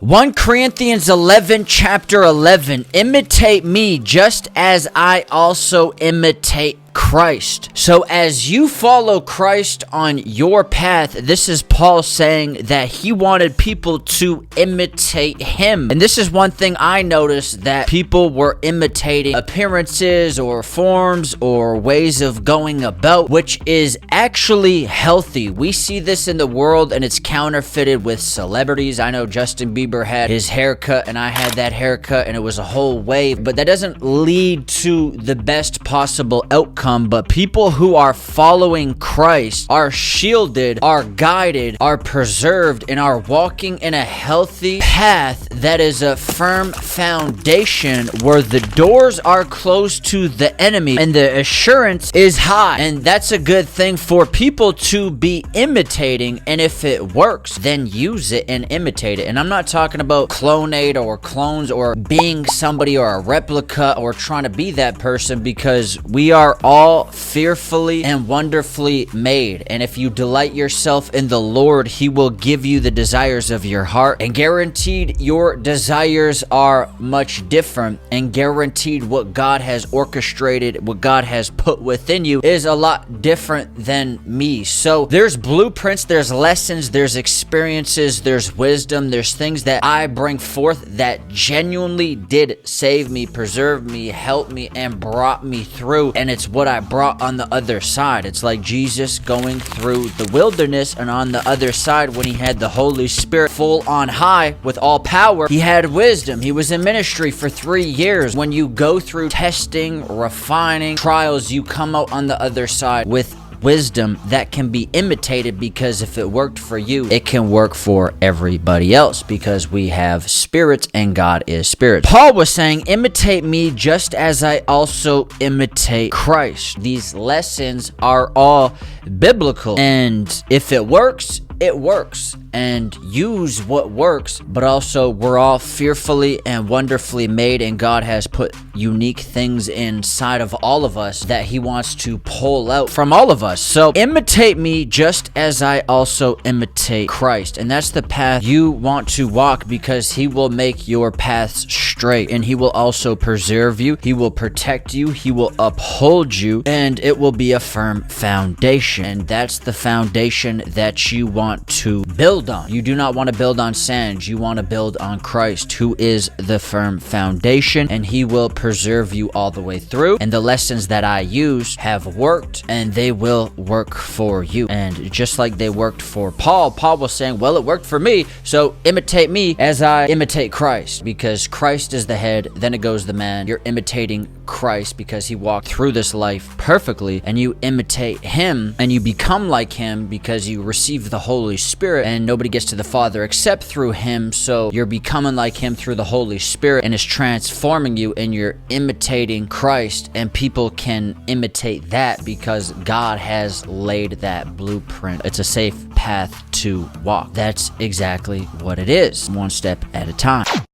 1 Corinthians 11, chapter 11, imitate me just as I also imitate Christ. So as you follow Christ on your path, this is Paul saying that he wanted people to imitate him. And this is one thing I noticed, that people were imitating appearances or forms or ways of going about, which is actually healthy. We see this in the world and it's counterfeited with celebrities. I know Justin Bieber had his haircut and I had that haircut and it was a whole wave, but that doesn't lead to the best possible outcome. But people who are following Christ are shielded, are guided, are preserved, and are walking in a healthy path that is a firm foundation where the doors are closed to the enemy and the assurance is high. And that's a good thing for people to be imitating. And if it works, then use it and imitate it. And I'm not talking about clonate or clones or being somebody or a replica or trying to be that person, because we are all fearfully and wonderfully made. And if you delight yourself in the Lord, he will give you the desires of your heart, and guaranteed your desires are much different, and guaranteed what God has orchestrated, what God has put within you is a lot different than me. So there's blueprints, there's lessons, there's experiences, there's wisdom, there's things that I bring forth that genuinely did save me, preserve me, help me, and brought me through. And it's what I brought on the other side. It's like Jesus going through the wilderness, and on the other side, when he had the Holy Spirit full on high with all power, he had wisdom. He was in ministry for 3 years. When you go through testing, refining, trials, you come out on the other side with wisdom that can be imitated, because if it worked for you, it can work for everybody else, because we have spirits and God is spirit. Paul was saying, imitate me just as I also imitate Christ. These lessons are all biblical, and if it works, it works, and use what works. But also, we're all fearfully and wonderfully made, and God has put unique things inside of all of us that he wants to pull out from all of us. So imitate me just as I also imitate Christ. And that's the path you want to walk, because he will make your paths straight, and he will also preserve you, he will protect you, he will uphold you, and it will be a firm foundation. And that's the foundation that you want to build on. You do not want to build on sand. You want to build on Christ, who is the firm foundation, and he will preserve you all the way through. And the lessons that I use have worked, and they will work for you. And just like they worked for Paul, Paul was saying, well, it worked for me, so imitate me as I imitate Christ, because Christ is the head, then it goes the man. You're imitating Christ because he walked through this life perfectly, and you imitate him and you become like him because you receive the Holy Spirit, and nobody gets to the Father except through him. So you're becoming like him through the Holy Spirit, and it's transforming you, and you're imitating Christ, and people can imitate that because God has laid that blueprint. It's a safe path to walk. That's exactly what it is, one step at a time.